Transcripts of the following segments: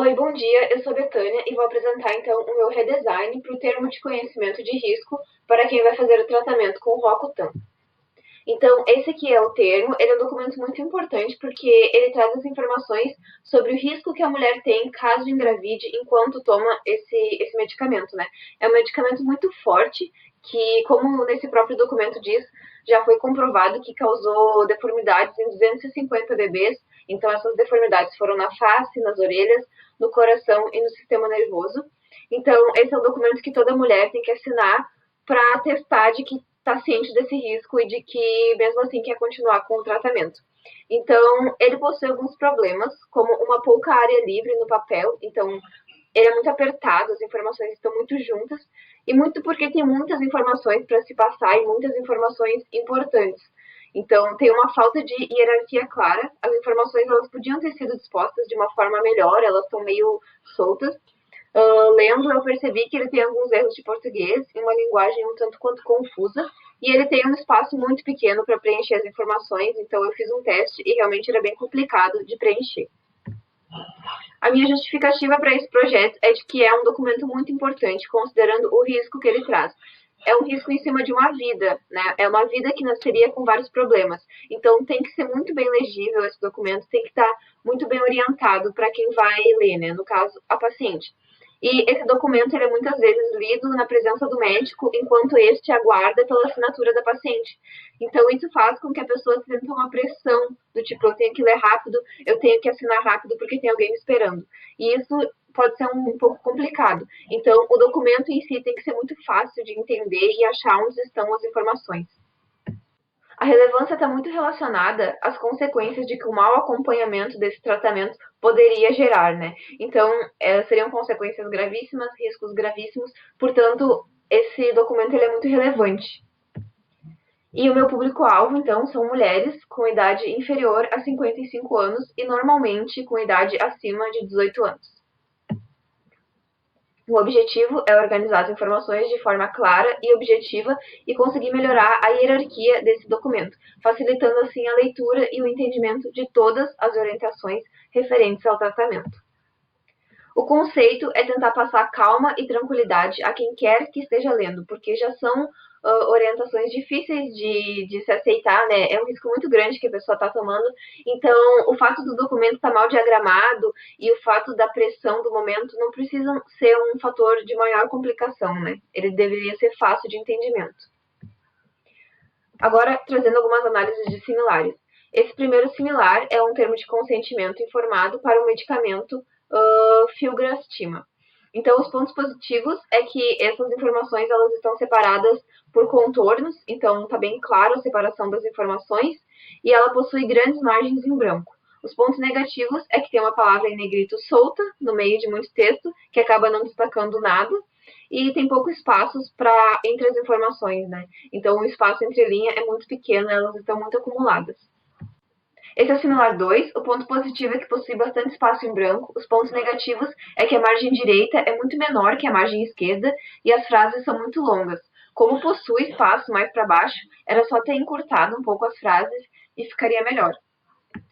Oi, bom dia. Eu sou a Betânia e vou apresentar então o meu redesign para o termo de conhecimento de risco para quem vai fazer o tratamento com o Roacutan. Então, esse aqui é o termo, ele é um documento muito importante porque ele traz as informações sobre o risco que a mulher tem caso engravide enquanto toma esse medicamento, né? É um medicamento muito forte que, como nesse próprio documento diz, já foi comprovado que causou deformidades em 250 bebês. Então, essas deformidades foram na face, nas orelhas, no coração e no sistema nervoso. Então, esse é o documento que toda mulher tem que assinar para atestar de que está ciente desse risco e de que, mesmo assim, quer continuar com o tratamento. Então, ele possui alguns problemas, como uma pouca área livre no papel. Então, ele é muito apertado, as informações estão muito juntas, e muito porque tem muitas informações para se passar e muitas informações importantes. Então, tem uma falta de hierarquia clara, as informações elas podiam ter sido dispostas de uma forma melhor, elas estão meio soltas. Lendo, eu percebi que ele tem alguns erros de português e uma linguagem um tanto quanto confusa, e ele tem um espaço muito pequeno para preencher as informações, então eu fiz um teste e realmente era bem complicado de preencher. A minha justificativa para esse projeto é de que é um documento muito importante, considerando o risco que ele traz. É um risco em cima de uma vida, né? É uma vida que nasceria com vários problemas. Então tem que ser muito bem legível esse documento, tem que estar muito bem orientado para quem vai ler, né? No caso, a paciente. E esse documento ele é muitas vezes lido na presença do médico, enquanto este aguarda pela assinatura da paciente. Então, isso faz com que a pessoa sinta uma pressão do tipo, eu tenho que ler rápido, eu tenho que assinar rápido porque tem alguém me esperando. E isso pode ser um pouco complicado. Então, o documento em si tem que ser muito fácil de entender e achar onde estão as informações. A relevância está muito relacionada às consequências de que o mau acompanhamento desse tratamento poderia gerar, né? Então, seriam consequências gravíssimas, riscos gravíssimos, portanto, esse documento ele é muito relevante. E o meu público-alvo, então, são mulheres com idade inferior a 55 anos e normalmente com idade acima de 18 anos. O objetivo é organizar as informações de forma clara e objetiva e conseguir melhorar a hierarquia desse documento, facilitando assim a leitura e o entendimento de todas as orientações referentes ao tratamento. O conceito é tentar passar calma e tranquilidade a quem quer que esteja lendo, porque já são orientações difíceis de se aceitar, né? É um risco muito grande que a pessoa está tomando. Então, o fato do documento estar mal diagramado e o fato da pressão do momento não precisam ser um fator de maior complicação, né? Ele deveria ser fácil de entendimento. Agora, trazendo algumas análises de similares. Esse primeiro similar é um termo de consentimento informado para o medicamento filgrastima. Então, os pontos positivos é que essas informações elas estão separadas por contornos, então está bem claro a separação das informações, e ela possui grandes margens em branco. Os pontos negativos é que tem uma palavra em negrito solta, no meio de muito texto, que acaba não destacando nada, e tem pouco espaços entre as informações, né? Então, o espaço entre linha é muito pequeno, elas estão muito acumuladas. Esse é o similar 2. O ponto positivo é que possui bastante espaço em branco. Os pontos negativos é que a margem direita é muito menor que a margem esquerda e as frases são muito longas. Como possui espaço mais para baixo, era só ter encurtado um pouco as frases e ficaria melhor.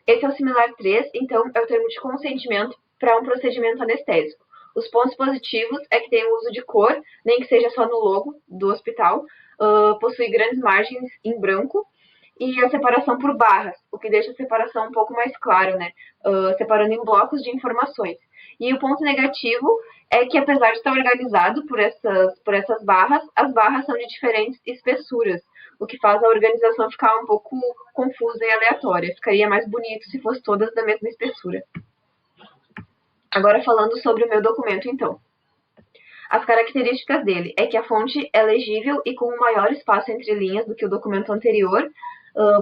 Esse é o similar 3, então é o termo de consentimento para um procedimento anestésico. Os pontos positivos é que tem o uso de cor, nem que seja só no logo do hospital, possui grandes margens em branco, e a separação por barras, o que deixa a separação um pouco mais clara, né? Separando em blocos de informações. E o ponto negativo é que, apesar de estar organizado por essas barras, as barras são de diferentes espessuras, o que faz a organização ficar um pouco confusa e aleatória. Ficaria mais bonito se fosse todas da mesma espessura. Agora falando sobre o meu documento, então. As características dele é que a fonte é legível e com um maior espaço entre linhas do que o documento anterior,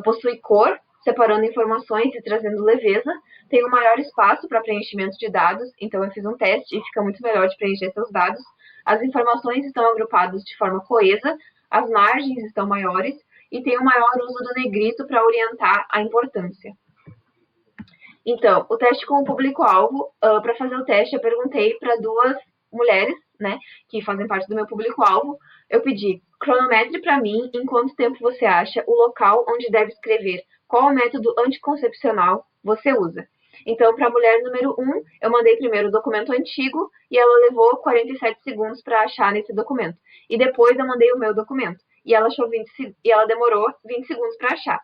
possui cor, separando informações e trazendo leveza, tem um maior espaço para preenchimento de dados, então eu fiz um teste e fica muito melhor de preencher seus dados. As informações estão agrupadas de forma coesa, as margens estão maiores e tem um maior uso do negrito para orientar a importância. Então, o teste com o público-alvo, para fazer o teste eu perguntei para duas mulheres, né, que fazem parte do meu público-alvo, eu pedi, cronometre para mim em quanto tempo você acha o local onde deve escrever, qual método anticoncepcional você usa. Então, para a mulher número 1, eu mandei primeiro o documento antigo e ela levou 47 segundos para achar nesse documento. E depois eu mandei o meu documento e ela demorou 20 segundos para achar.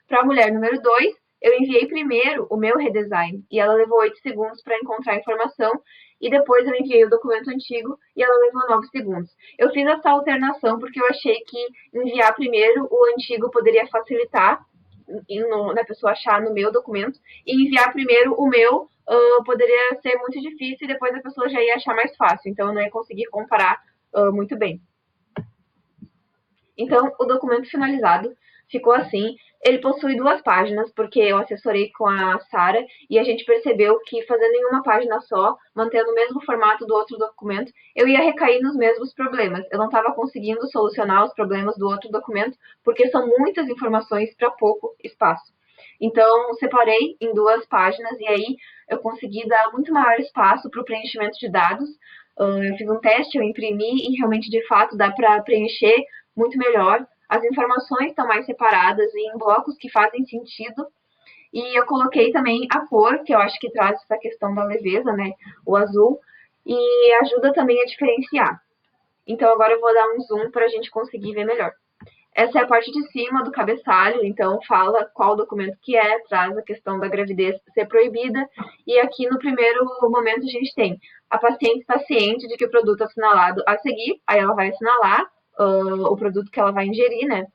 Para a mulher número 2, eu enviei primeiro o meu redesign e ela levou 8 segundos para encontrar a informação e depois eu enviei o documento antigo e ela levou 9 segundos. Eu fiz essa alternação porque eu achei que enviar primeiro o antigo poderia facilitar na pessoa achar no meu documento e enviar primeiro o meu poderia ser muito difícil e depois a pessoa já ia achar mais fácil, então eu não ia conseguir comparar muito bem. Então, o documento finalizado ficou assim. Ele possui 2 páginas, porque eu assessorei com a Sara e a gente percebeu que fazendo em uma página só, mantendo o mesmo formato do outro documento, eu ia recair nos mesmos problemas. Eu não estava conseguindo solucionar os problemas do outro documento, porque são muitas informações para pouco espaço. Então, separei em 2 páginas e aí eu consegui dar muito maior espaço para o preenchimento de dados. Eu fiz um teste, eu imprimi e realmente, de fato, dá para preencher muito melhor. As informações estão mais separadas em blocos que fazem sentido. E eu coloquei também a cor, que eu acho que traz essa questão da leveza, né? O azul. E ajuda também a diferenciar. Então agora eu vou dar um zoom para a gente conseguir ver melhor. Essa é a parte de cima do cabeçalho, então fala qual documento que é, traz a questão da gravidez ser proibida. E aqui no primeiro momento a gente tem a paciente está ciente de que o produto assinalado a seguir, aí ela vai assinalar o produto que ela vai ingerir, né?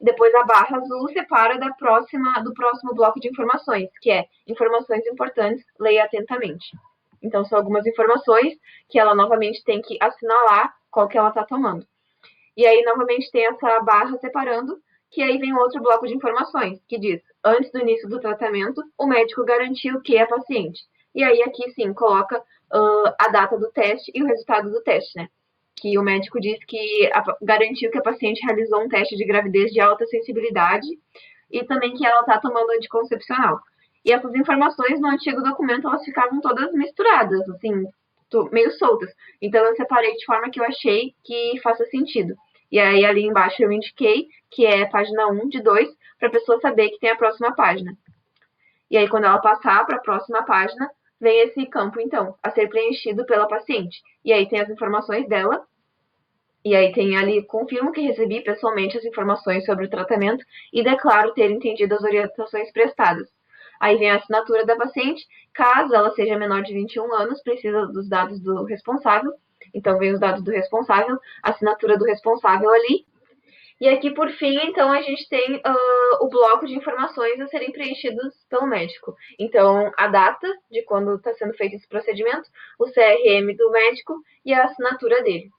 Depois a barra azul separa do próximo bloco de informações, que é informações importantes, leia atentamente. Então são algumas informações que ela novamente tem que assinalar qual que ela está tomando. E aí, novamente, tem essa barra separando, que aí vem outro bloco de informações, que diz, antes do início do tratamento, o médico garantiu que é paciente. E aí, aqui sim, coloca a data do teste e o resultado do teste, né? Que o médico diz que garantiu que a paciente realizou um teste de gravidez de alta sensibilidade e também que ela está tomando anticoncepcional. E essas informações no antigo documento, elas ficavam todas misturadas, assim, meio soltas. Então eu separei de forma que eu achei que faça sentido. E aí ali embaixo eu indiquei que é página 1 de 2, para a pessoa saber que tem a próxima página. E aí quando ela passar para a próxima página, vem esse campo então, a ser preenchido pela paciente. E aí tem as informações dela, e aí tem ali, confirmo que recebi pessoalmente as informações sobre o tratamento e declaro ter entendido as orientações prestadas. Aí vem a assinatura da paciente, caso ela seja menor de 21 anos, precisa dos dados do responsável. Então vem os dados do responsável, a assinatura do responsável ali. E aqui, por fim, então, a gente tem o bloco de informações a serem preenchidos pelo médico. Então, a data de quando está sendo feito esse procedimento, o CRM do médico e a assinatura dele.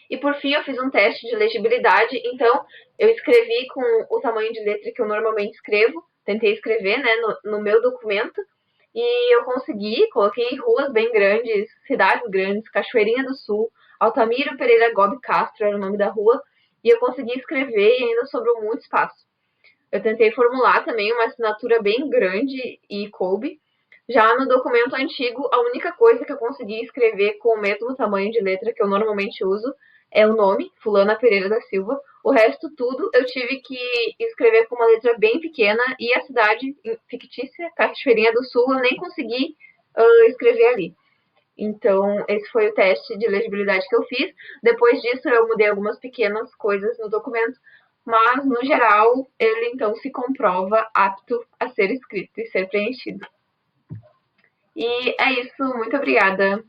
E por fim, eu fiz um teste de legibilidade, então eu escrevi com o tamanho de letra que eu normalmente escrevo, tentei escrever, né, no meu documento, e eu consegui, coloquei ruas bem grandes, cidades grandes, Cachoeirinha do Sul, Altamiro Pereira Gobi Castro era o nome da rua, e eu consegui escrever e ainda sobrou muito espaço. Eu tentei formular também uma assinatura bem grande e coube. Já no documento antigo, a única coisa que eu consegui escrever com o mesmo tamanho de letra que eu normalmente uso é o nome, Fulana Pereira da Silva. O resto tudo eu tive que escrever com uma letra bem pequena e a cidade fictícia, Cachoeirinha do Sul, eu nem consegui escrever ali. Então, esse foi o teste de legibilidade que eu fiz. Depois disso, eu mudei algumas pequenas coisas no documento, mas, no geral, ele então se comprova apto a ser escrito e ser preenchido. E é isso, muito obrigada.